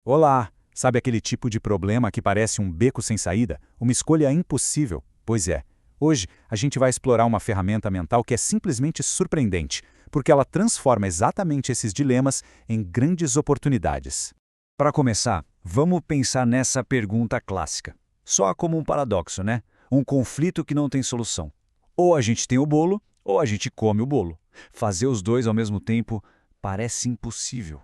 Olá! Sabe aquele tipo de problema que parece um beco sem saída? Uma escolha impossível? Pois é. Hoje a gente vai explorar uma ferramenta mental que é simplesmente surpreendente, porque ela transforma exatamente esses dilemas em grandes oportunidades. Para começar, vamos pensar nessa pergunta clássica. Só como um paradoxo, né? Um conflito que não tem solução. Ou a gente tem o bolo, ou a gente come o bolo. Fazer os dois ao mesmo tempo parece impossível.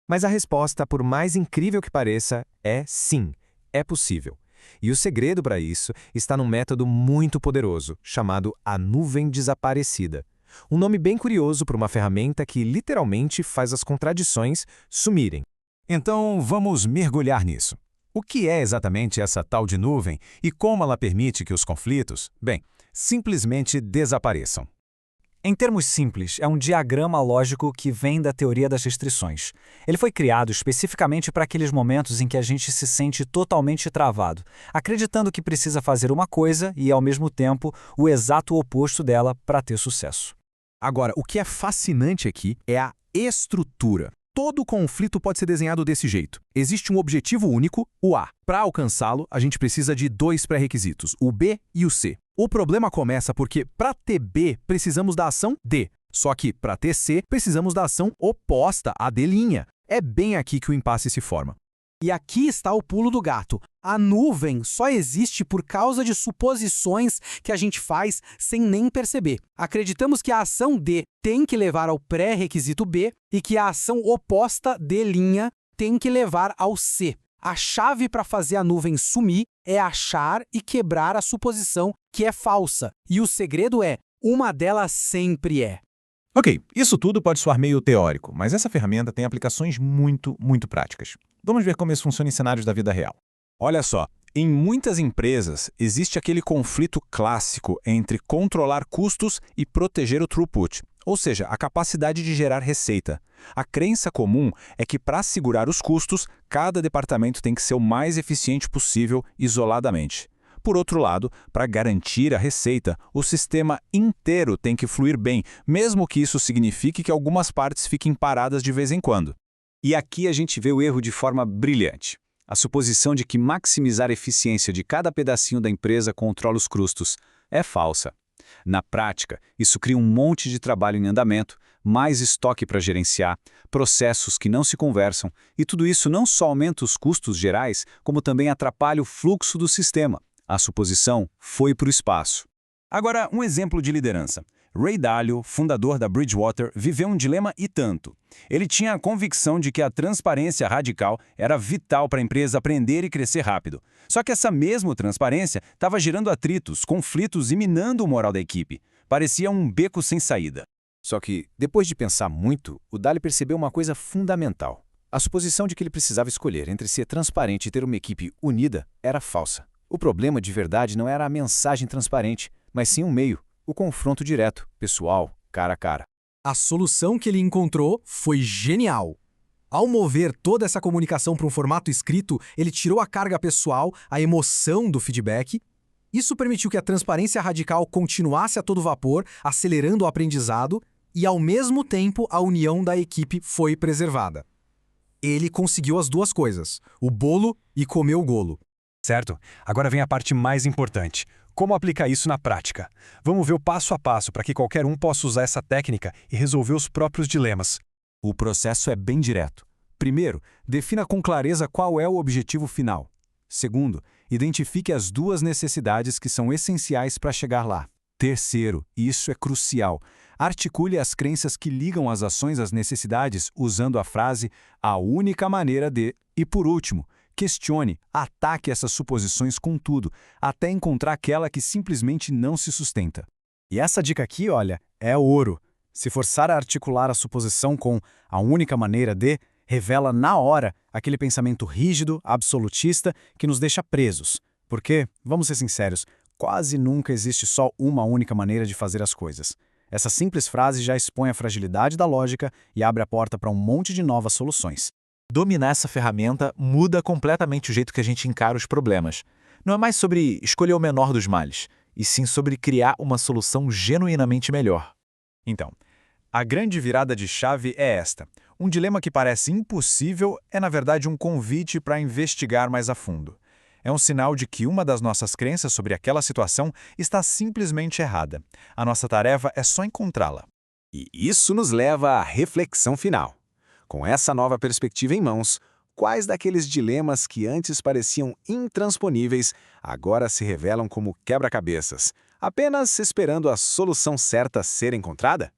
Mas a resposta, por mais incrível que pareça, é sim, é possível. E o segredo para isso está num método muito poderoso, chamado a nuvem desaparecida. Um nome bem curioso para uma ferramenta que literalmente faz as contradições sumirem. Então, vamos mergulhar nisso. O que é exatamente essa tal de nuvem e como ela permite que os conflitos, simplesmente desapareçam? Em termos simples, é um diagrama lógico que vem da teoria das restrições. Ele foi criado especificamente para aqueles momentos em que a gente se sente totalmente travado, acreditando que precisa fazer uma coisa e, ao mesmo tempo, o exato oposto dela para ter sucesso. Agora, o que é fascinante aqui é a estrutura. Todo conflito pode ser desenhado desse jeito. Existe um objetivo único, o A. Para alcançá-lo, a gente precisa de dois pré-requisitos, o B e o C. O problema começa porque, para ter B, precisamos da ação D. Só que, para ter C, precisamos da ação oposta, a D'. É bem aqui que o impasse se forma. E aqui está o pulo do gato. A nuvem só existe por causa de suposições que a gente faz sem nem perceber. Acreditamos que a ação D tem que levar ao pré-requisito B e que a ação oposta D' tem que levar ao C. A chave para fazer a nuvem sumir é achar e quebrar a suposição que é falsa. E o segredo é, uma delas sempre é. Ok, isso tudo pode soar meio teórico, mas essa ferramenta tem aplicações muito práticas. Vamos ver como isso funciona em cenários da vida real. Olha só, em muitas empresas existe aquele conflito clássico entre controlar custos e proteger o throughput, ou seja, a capacidade de gerar receita. A crença comum é que para segurar os custos, cada departamento tem que ser o mais eficiente possível isoladamente. Por outro lado, para garantir a receita, o sistema inteiro tem que fluir bem, mesmo que isso signifique que algumas partes fiquem paradas de vez em quando. E aqui a gente vê o erro de forma brilhante. A suposição de que maximizar a eficiência de cada pedacinho da empresa controla os custos é falsa. Na prática, isso cria um monte de trabalho em andamento, mais estoque para gerenciar, processos que não se conversam, e tudo isso não só aumenta os custos gerais, como também atrapalha o fluxo do sistema. A suposição foi para o espaço. Agora, um exemplo de liderança. Ray Dalio, fundador da Bridgewater, viveu um dilema e tanto. Ele tinha a convicção de que a transparência radical era vital para a empresa aprender e crescer rápido. Só que essa mesma transparência estava gerando atritos, conflitos e minando o moral da equipe. Parecia um beco sem saída. Só que, depois de pensar muito, o Dalio percebeu uma coisa fundamental. A suposição de que ele precisava escolher entre ser transparente e ter uma equipe unida era falsa. O problema de verdade não era a mensagem transparente, mas sim um meio, o confronto direto, pessoal, cara a cara. A solução que ele encontrou foi genial. Ao mover toda essa comunicação para um formato escrito, ele tirou a carga pessoal, a emoção do feedback. Isso permitiu que a transparência radical continuasse a todo vapor, acelerando o aprendizado, e ao mesmo tempo a união da equipe foi preservada. Ele conseguiu as duas coisas, o bolo e comer o golo. Certo? Agora vem a parte mais importante. Como aplicar isso na prática? Vamos ver o passo a passo para que qualquer um possa usar essa técnica e resolver os próprios dilemas. O processo é bem direto. Primeiro, defina com clareza qual é o objetivo final. Segundo, identifique as duas necessidades que são essenciais para chegar lá. Terceiro, e isso é crucial, articule as crenças que ligam as ações às necessidades usando a frase "a única maneira de". E por último, questione, ataque essas suposições com tudo, até encontrar aquela que simplesmente não se sustenta. E essa dica aqui, olha, é ouro. Se forçar a articular a suposição com a única maneira de, revela na hora aquele pensamento rígido, absolutista, que nos deixa presos. Porque, vamos ser sinceros, quase nunca existe só uma única maneira de fazer as coisas. Essa simples frase já expõe a fragilidade da lógica e abre a porta para um monte de novas soluções. Dominar essa ferramenta muda completamente o jeito que a gente encara os problemas. Não é mais sobre escolher o menor dos males, e sim sobre criar uma solução genuinamente melhor. Então, a grande virada de chave é esta. Um dilema que parece impossível é, na verdade, um convite para investigar mais a fundo. É um sinal de que uma das nossas crenças sobre aquela situação está simplesmente errada. A nossa tarefa é só encontrá-la. E isso nos leva à reflexão final. Com essa nova perspectiva em mãos, quais daqueles dilemas que antes pareciam intransponíveis agora se revelam como quebra-cabeças, apenas esperando a solução certa ser encontrada?